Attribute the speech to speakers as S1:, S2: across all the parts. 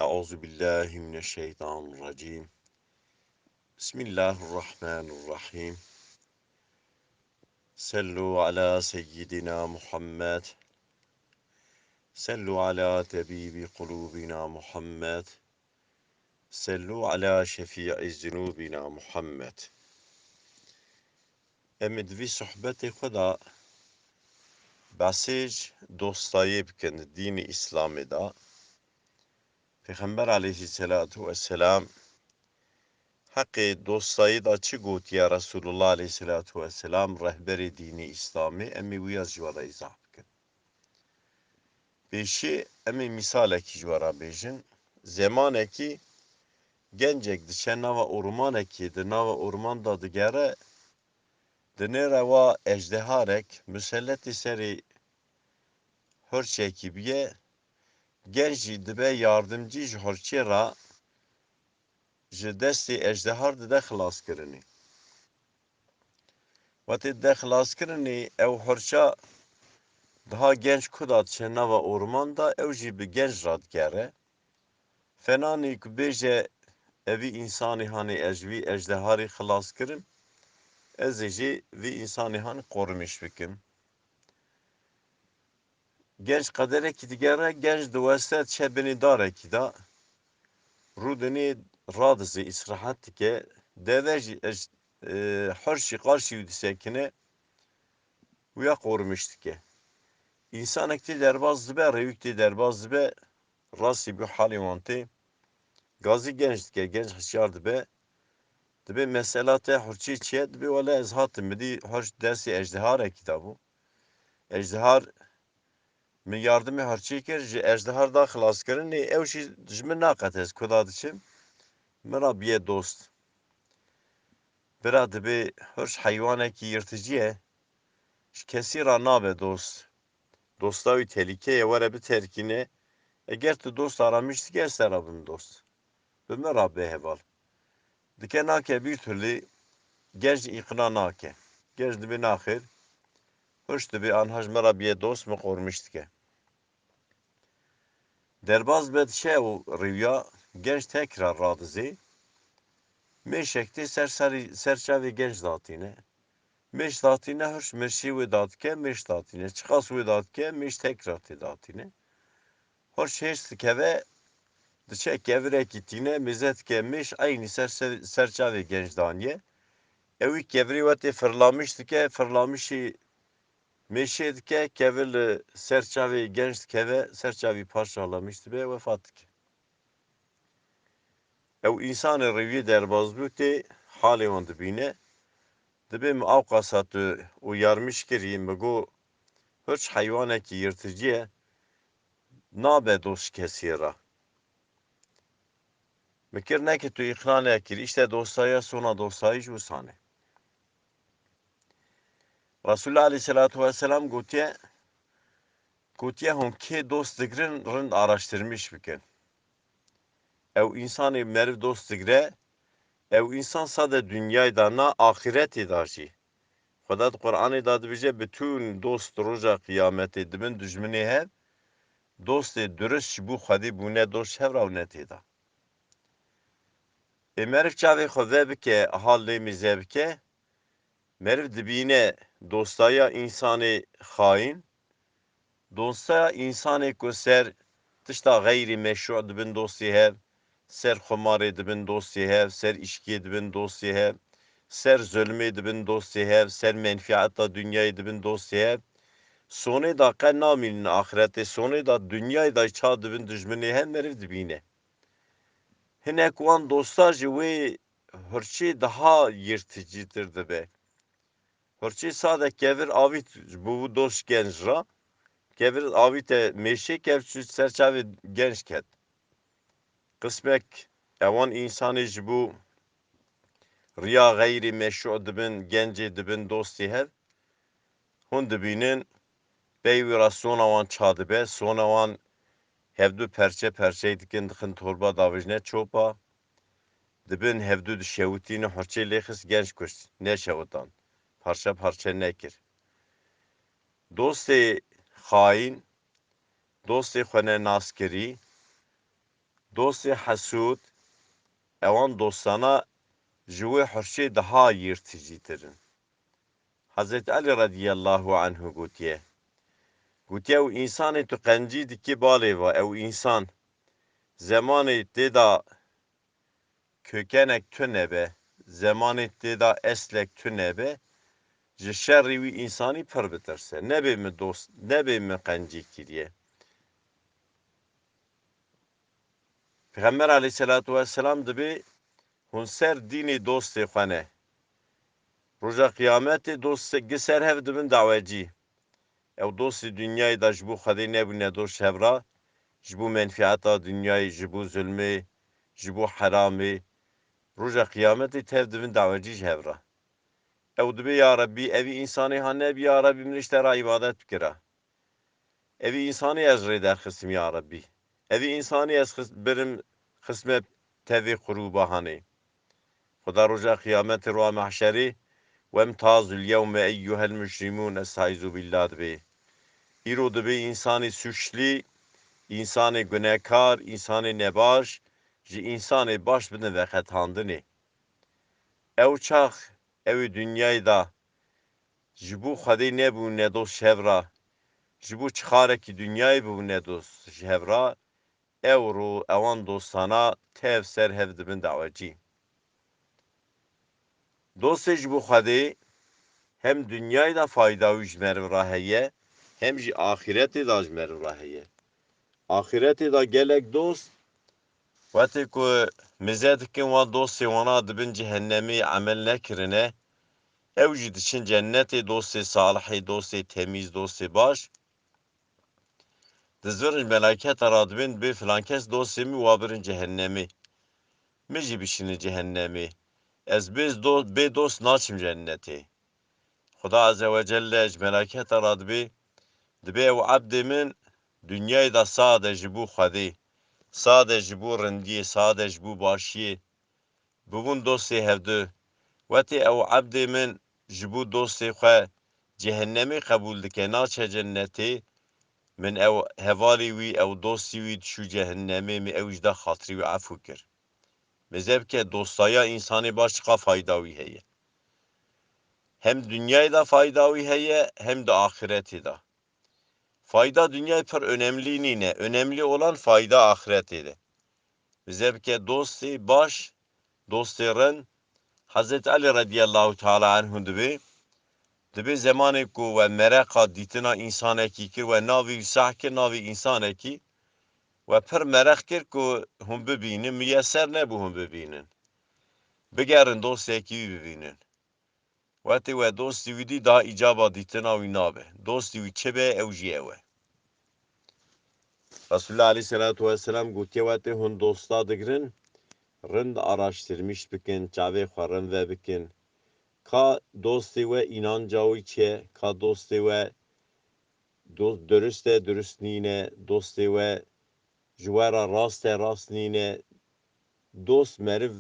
S1: Euzu billahi mineşşeytanirracim. Bismillahirrahmanirrahim. Sallu ala seyyidina Muhammed. Sallu ala tabibi kulubina Muhammed. Sallu ala şefii zunubina Muhammed. Emid vi sohbeti Xuda basij dostayı bikin dini İslam'ı da. Peygamber aleyhissalatu vesselam hakkı dostayı da çi gotiya Resulullah aleyhissalatu vesselam rehberi dini İslami emmi bu yaz jwara izah bikin. Beşi emmi misaleki jwara bejin. Zamaneki gencek dişe nava ormaneki de nava orman da digere dinere va ejdeharek müselleti seri hırçeki biye genci dibe yardımcı hırçı ra ji desti ejdehar dide xilas kirini. Vati de xilas kirini ev hırça daha genç kudat çenava ormanda ev jî bi genç radgere. Fenani ku bêje evî insanî hani ez vî ejdeharî xilas kirim, ez ê jî vî insanî hani qormiş bikim. Genç qederekî digere genç diweste çebinî darekî da rûdinî radizê îstirahat dike deve jî hirşî qarşî wî disekine wîya qormiş dike. İnsanek tê derbas dibe, rêwîk tê derbas dibe, rastî bu halê wan tê. Gazî genç dike, genç hişyar dibe. Dibe mesela te hurçî çiye dibe wele ez hatim bidî hirş dersî ejdeharekî da bû. Ejdehar min yardımê hirçî kir ji ejdehar da xilaskirinê ew jî ji min naqet ez kuda diçim. Min ra biye dost. Bira dibe hirş heywanekî yirticî ye. Ji kesî ra nabe dost. Dosta wî tehlikeye were biterkîne. Eger tu dost aramış dike ez te ra bim dost. Bi min ra bêheval. Dike nake bir türlü genç ikna nake. Genç dibe naxir. Hoş dibe anhaj mera biye dost mu qormuş dike. Derbaz bed şey o rüya genç tekrar radizi. Meşekti serçavi genç datine. Meş datine hoş meşi ve datke meş datine. Çıkas ve datke meş tekrar ti datine. Hoş heşti keve dişe kevre kitine mizet kemiş aynı serçavi genç daniye. Evi kevri vati fırlamıştı ke fırlamışı meşe dike kevil serçavi genç keve serçavi parçalamıştı be vefat ki. Ev insan revi derbaz bükte hali on dibine. Dibim avkasatı uyarmış kiriyim bego hiç hayvaneki yırtıcıya nabe dost kesira. Mikir ne ki tu ikna ne kir işte dostaya sonra dostayı şu sane. Resulullah Aleyhisselatü Vesselam gotiye honke dost digrin rind araştırmış bikin. Ev insanı meriv dost digre ev insan sade dünyayı da na ahireti da jî. Xuda Kur'an'ı da dibije bütün dost roja kıyameti dibin düşmeni hev dost dürüst bu xwedî bûne dost hevra netê da. Meriv çavê xwe vebike hal lê mîze bike meriv dibîne dostaya insanê xaîn dostaya insanê ku ser tişta geyrî meşru dibin dostî hev ser xumarê dibin dostî hev ser îşkiyê dibin dostî hev ser zulmê dibin dostî hev ser menfiata dünyayê dibin dostî hev sonê da qe namînin axiretê sonê da dünyayê da ça dibin dijminê hev meriv dibîne. Hinek wan dostlar ji wê hirçê daha yırtıcıdır dibe. Hirçê sade kevir avît bu dost genç ra kevir avîte meşe kev serçavê genç ket. Kısmek evan insanê ji bu riya geyrî meşru dibin gencê dibin dostî hev hûn dibînin bey wî ra sona wan ça dibe sona wan hevdû perçe perçeyê dikin dixin torba davijne çopa dibin hevdû dişewitîne hirçê lê xist genç kuşt neşewitan parça parça nekir. Dostê xaîn dostê xwe ne nas kirî Dostê hesûd ewan dostana ji wê hirçê daha yirticîtir in. Hazreti Ali radiyallahu anhu gotiye. Gotiye ew însanê tu qencî dikî balê ve ew însan zemanê têda kökenek tunebe, zemanê têda eslek tunebe, ji şerrî wî însanî pir bitirse. Nebê min dost, nebê min qencî kiriye. Peygamber aleyhissalatu vesselam dibe hûn ser dînê dostê xwe ne. Roja kıyametê dost giser hev dibin dawecî. Ew dostê dünyayê da ji bo Xwedê nebûne dost hevra, ji bo menfiata dünyayê, ji bo zulmê, ji bo heramê. Roja kıyametê tev dibin dawecî ji hevra. Ew dibe ya Rabbî evî însanê ha nebî ya Rabbî min ji te re îbadet bikire. Evî însanê ez rê derxistim ya Rabbî. Evî însanê ez birim xisme tevê qurûba hanê. Xuda roja kıyametê roja mahşerê وَامْتَازُوا الْيَوْمَ اَيُّهَا الْمُجْرِمُونَ estaizu billah dibe. İro dibe insanı suçlu, insanı günahkar, insanı nebaş, ji insanı baş bidin ve xetandinê. Ew çax, ew dünyayê da ji bo Xwedê nebûne dost hevra, ji bo çixarekî dünyayê bûne dost ji hevra, ew ro ewan dostana tev ser hev dibin dawecî. Dostê ji bo Xwedê hem dünyayê da fayda wî ji meriv re heye, hem jî axiretê da ji meriv re heye. Axiretê da gelek dost, wetê ku mizê dikin wan dostê wana dibin cehennemê emel nekirine, ew jî diçin cennetê dostê salihê, dostê temiz, dostê baş, dizvirin meleketa ra dibin bê filan kes dostê min wa birin cehennemê. Min jî bişînin cehennemê. Ez bê dost naçim cennetê. Xuda azze ve celle ji meleketa ra dibe ew ebdê min dünyayê da sade ji bo Xwedê, sade ji bo rindiyê, sade ji bo başiyê, bibûn dostê hevdû. Wetê ew ebdê min ji bo dostê xwe cehennemê qebûl dike, naçe cennetê, min ew hevalê wî, ew dostî wî dişû cehennemê, min ew jî da xatirî wî efû kir. Mêze bike dostaya însanê baş çiqa fayda wî heye. Hem dünyayê da fayda wî heye, hem de axiretê da. Fayda dünyayê pir önemli nîne. Önemli olan fayda axiretê de. Bize bike dostê baş, dostê rin, Hazreti Ali radiyallahu teala anhu dibe zamanê ku we mereqa dîtina însanekî kir, we navê wî sah kir, navê însanekî, we pir mereq kir ku hûn bibînin, müyesser nebû hûn bibînin. Bigerin dostekî wî bibînin. Wetê we dostî wî dî daha îcaba dîtina wî nabe. Dostî wî çi be, ew jî ew e. Resulullah aleyhissalatu vesselam gotiye wetê hûn dosta digirin, rind araştırmış bikin, çavê xwe rind ve bikin. Ka dostê we înanca wî çi ye, ka dostê we dürüst e, dürüst nîne, dostê we ji we re rast e, rast nîne. Dost meriv,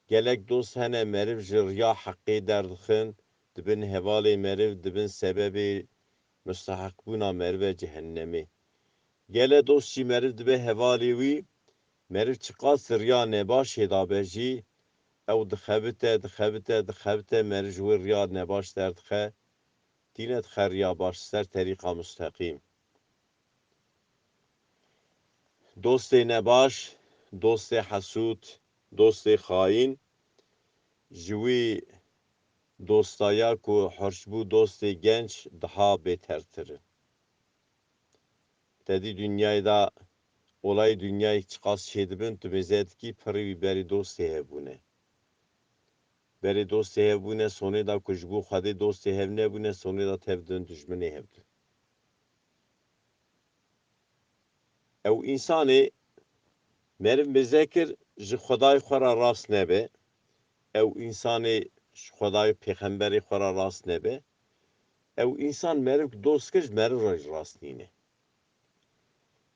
S1: gelek dost hene meriv ji riya heqê derdixin, dibin hevalê meriv, dibin sebebê müstehekbûna merive cehennemê. Gele dost jî meriv dibe hevalê wî, meriv çiqas riya nebaşê dabe jî, ew dixebite, meriv ji wê riya nebaş derdixe, tîne dixe riya baş ser terîqa müsteqîm. Dostê nebaş, dostê hesûd, dostê xaîn, ji wî dostaya ku hirç bû dostê genç daha bêtertir in. Tedî dünyayê da olayê dünyayê çiqas çê dibin, tu mêze dikî pirî wî berî dostê hebûne. Berê dostê hebûne, sonê da ku ji bo Xwedê dostê hev nebûne, sonê da tev din dijminê hevdin. Ew însanê meriv mêze kir ji Xwedayê xwe re rast nebe, ew însanê ji Xwedayê pêxemberê xwe re rast nebe, ew însan meriv dost kir ji meriv re jî rast nîne.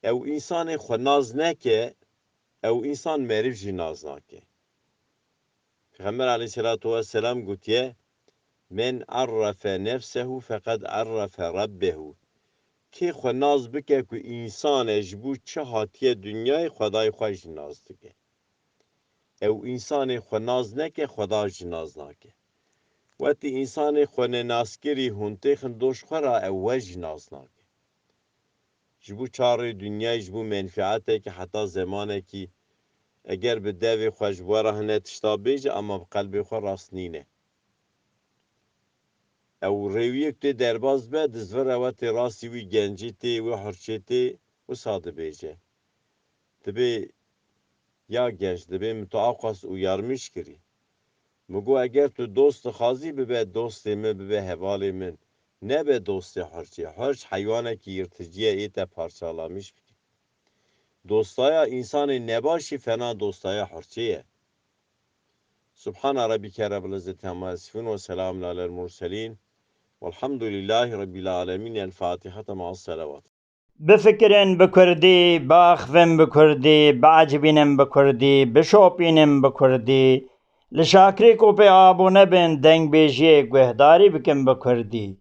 S1: Ew însanê xwe naz neke, ew însan meriv jî naz nake. Peygamber aleyhissalatu vesselam gotiye, men arrafe nefsehu fekad arrafe rabbehu. کی خو ناز بکه که انسان جبو چه هاتیه دنیای خدای خوش ناز دکه او انسان خو ناز نکه خدا جناز نکه وقتی انسان خو ناسکری هونته خندوش خورا او وج ناز نکه جبو چاره دنیای جبو منفعته که حتی زمانه که اگر به دوی خوش بواره هنه تشتا بیجه اما بقلب خو راست نینه او رویک تی درباز به دزور اوت راستی وی گنجی تی و حرچی تی و ساده بیجه دبی یا گنج دبی متعاقص و یارمیش کری مگو اگر تو دوست خازی ببه دوست من ببه حوالی من نه به دوست حرچی حرچ حیوانه که یرتجیه ایتا پارچالامیش بکی دوستایا انسان نباشی فنا دوستایا حرچیه سبحان ربك رب العزة عما يصفون وسلام على المرسلين والحمد لله رب العالمين الفاتحة مع الصلوات
S2: بفکرن بکردی باخفن بکردی بعجبینن بکردی بشوپینن بکردی لشاکری کو پی آبو نبن دنگ بیجی گوهداری بکن بکردی